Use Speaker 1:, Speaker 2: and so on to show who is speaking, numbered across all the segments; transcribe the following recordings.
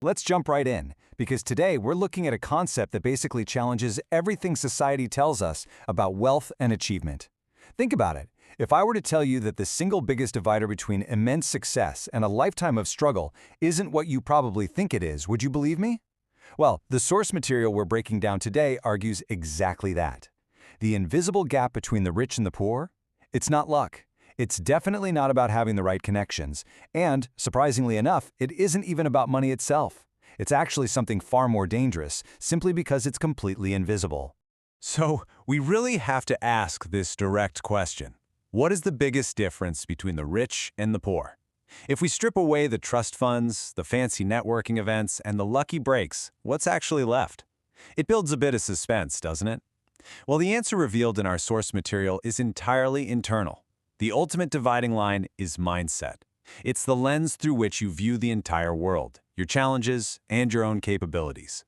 Speaker 1: Let's jump right in, because today we're looking at a concept that basically challenges everything society tells us about wealth and achievement. Think about it. If I were to tell you that the single biggest divider between immense success and a lifetime of struggle isn't what you probably think it is, would you believe me? Well, the source material we're breaking down today argues exactly that. The invisible gap between the rich and the poor? It's not luck. It's definitely not about having the right connections. And, surprisingly enough, it isn't even about money itself. It's actually something far more dangerous, simply because it's completely invisible.
Speaker 2: So, we really have to ask this direct question. What is the biggest difference between the rich and the poor? If we strip away the trust funds, the fancy networking events, and the lucky breaks, what's actually left? It builds a bit of suspense, doesn't it? Well, the answer revealed in our source material is entirely internal. The ultimate dividing line is mindset. It's the lens through which you view the entire world, your challenges, and your own capabilities.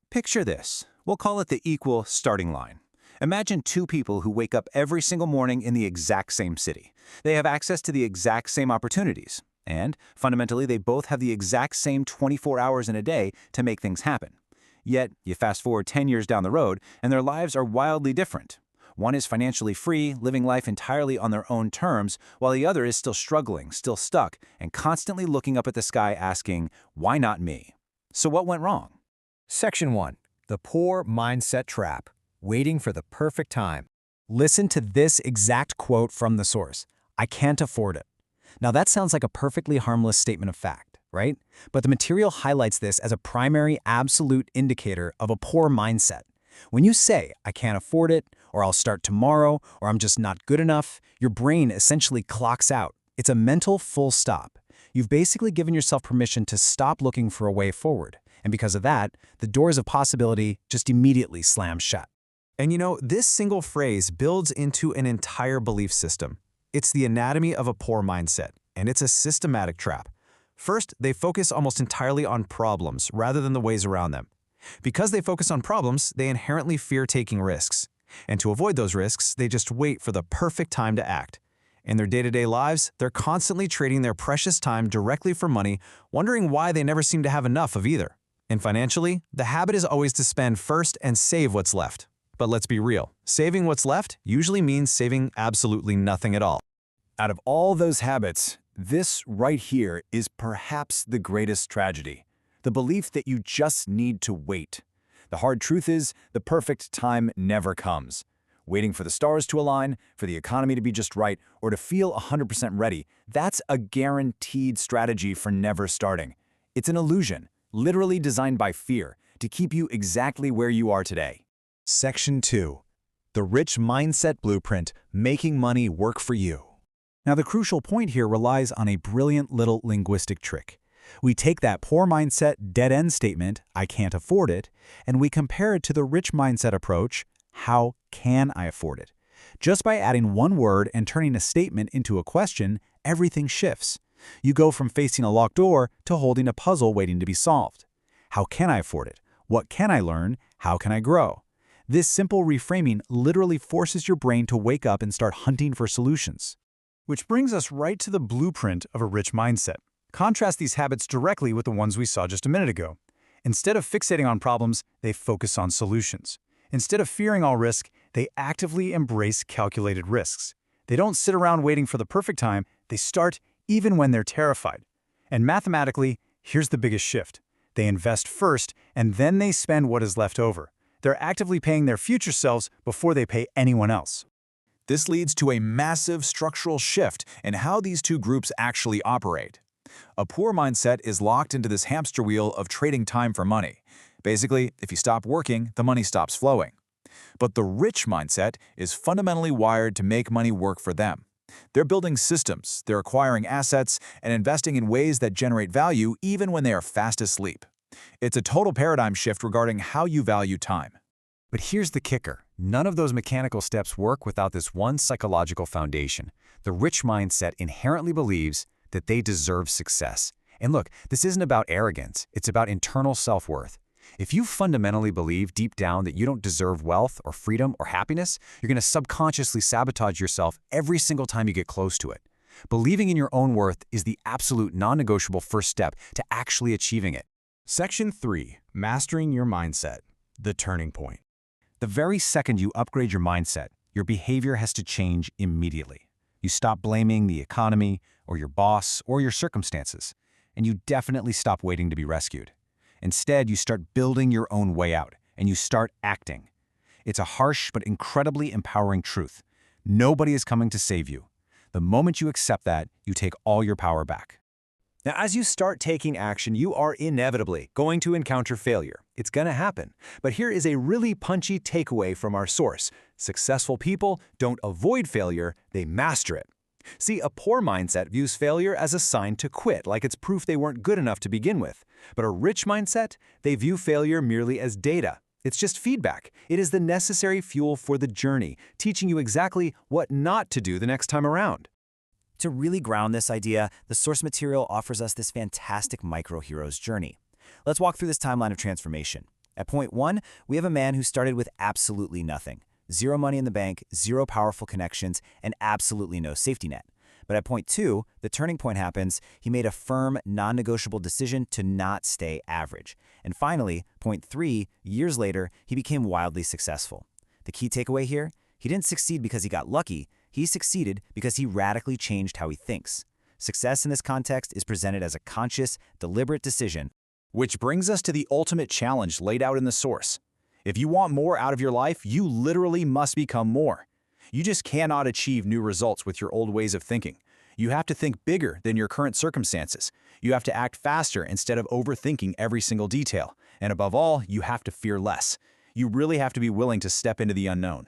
Speaker 3: Picture this. We'll call it the equal starting line. Imagine two people who wake up every single morning in the exact same city. They have access to the exact same opportunities. And, fundamentally, they both have the exact same 24 hours in a day to make things happen. Yet, you fast forward 10 years down the road, and their lives are wildly different. One is financially free, living life entirely on their own terms, while the other is still struggling, still stuck, and constantly looking up at the sky asking, why not me? So what went wrong?
Speaker 4: Section 1. The Poor Mindset Trap. Waiting for the perfect time. Listen to this exact quote from the source. I can't afford it. Now that sounds like a perfectly harmless statement of fact, right? But the material highlights this as a primary absolute indicator of a poor mindset. When you say, I can't afford it, or I'll start tomorrow, or I'm just not good enough, your brain essentially clocks out. It's a mental full stop. You've basically given yourself permission to stop looking for a way forward. And because of that, the doors of possibility just immediately slam shut.
Speaker 5: And you know, this single phrase builds into an entire belief system. It's the anatomy of a poor mindset, and it's a systematic trap. First, they focus almost entirely on problems rather than the ways around them. Because they focus on problems, they inherently fear taking risks. And to avoid those risks, they just wait for the perfect time to act. In their day-to-day lives, they're constantly trading their precious time directly for money, wondering why they never seem to have enough of either. And financially, the habit is always to spend first and save what's left. But let's be real, saving what's left usually means saving absolutely nothing at all.
Speaker 1: Out of all those habits, this right here is perhaps the greatest tragedy. The belief that you just need to wait. The hard truth is, the perfect time never comes. Waiting for the stars to align, for the economy to be just right, or to feel 100% ready, that's a guaranteed strategy for never starting. It's an illusion, literally designed by fear, to keep you exactly where you are today.
Speaker 4: Section 2. The Rich Mindset Blueprint, Making Money Work for You. Now the crucial point here relies on a brilliant little linguistic trick. We take that poor mindset dead-end statement, I can't afford it, and we compare it to the rich mindset approach, how can I afford it? Just by adding one word and turning a statement into a question, everything shifts. You go from facing a locked door to holding a puzzle waiting to be solved. How can I afford it? What can I learn? How can I grow? This simple reframing literally forces your brain to wake up and start hunting for solutions. Which brings us right to the blueprint of a rich mindset. Contrast these habits directly with the ones we saw just a minute ago. Instead of fixating on problems, they focus on solutions. Instead of fearing all risk, they actively embrace calculated risks. They don't sit around waiting for the perfect time, they start even when they're terrified. And mathematically, here's the biggest shift. They invest first, and then they spend what is left over. They're actively paying their future selves before they pay anyone else.
Speaker 3: This leads to a massive structural shift in how these two groups actually operate. A poor mindset is locked into this hamster wheel of trading time for money. Basically, if you stop working, the money stops flowing. But the rich mindset is fundamentally wired to make money work for them. They're building systems, they're acquiring assets, and investing in ways that generate value even when they are fast asleep. It's a total paradigm shift regarding how you value time.
Speaker 1: But here's the kicker. None of those mechanical steps work without this one psychological foundation. The rich mindset inherently believes that they deserve success. And look, this isn't about arrogance, it's about internal self-worth. If you fundamentally believe deep down that you don't deserve wealth or freedom or happiness, you're going to subconsciously sabotage yourself every single time you get close to it. Believing in your own worth is the absolute non-negotiable first step to actually achieving it.
Speaker 5: Section 3. Mastering your mindset. The turning point.
Speaker 3: The very second you upgrade your mindset, your behavior has to change immediately. You stop blaming the economy, or your boss, or your circumstances, and you definitely stop waiting to be rescued. Instead, you start building your own way out, and you start acting. It's a harsh but incredibly empowering truth. Nobody is coming to save you. The moment you accept that, you take all your power back.
Speaker 1: Now, as you start taking action, you are inevitably going to encounter failure. It's going to happen. But here is a really punchy takeaway from our source. Successful people don't avoid failure, they master it. See, a poor mindset views failure as a sign to quit, like it's proof they weren't good enough to begin with. But a rich mindset, they view failure merely as data. It's just feedback. It is the necessary fuel for the journey, teaching you exactly what not to do the next time around.
Speaker 6: To really ground this idea, the source material offers us this fantastic micro-hero's journey. Let's walk through this timeline of transformation. At point 1, we have a man who started with absolutely nothing. Zero money in the bank, zero powerful connections, and absolutely no safety net. But at point 2, the turning point happens. He made a firm, non-negotiable decision to not stay average. And finally, point 3, years later, he became wildly successful. The key takeaway here? He didn't succeed because he got lucky. He succeeded because he radically changed how he thinks. Success in this context is presented as a conscious, deliberate decision.
Speaker 3: Which brings us to the ultimate challenge laid out in the source. If you want more out of your life, you literally must become more. You just cannot achieve new results with your old ways of thinking. You have to think bigger than your current circumstances. You have to act faster instead of overthinking every single detail. And above all, you have to fear less. You really have to be willing to step into the unknown.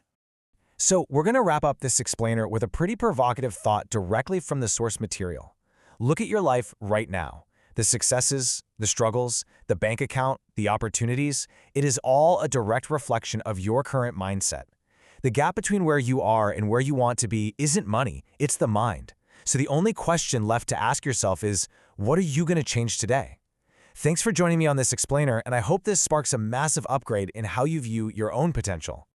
Speaker 4: So we're going to wrap up this explainer with a pretty provocative thought directly from the source material. Look at your life right now. The successes, the struggles, the bank account, the opportunities, it is all a direct reflection of your current mindset. The gap between where you are and where you want to be isn't money, it's the mind. So the only question left to ask yourself is, what are you going to change today? Thanks for joining me on this explainer, and I hope this sparks a massive upgrade in how you view your own potential.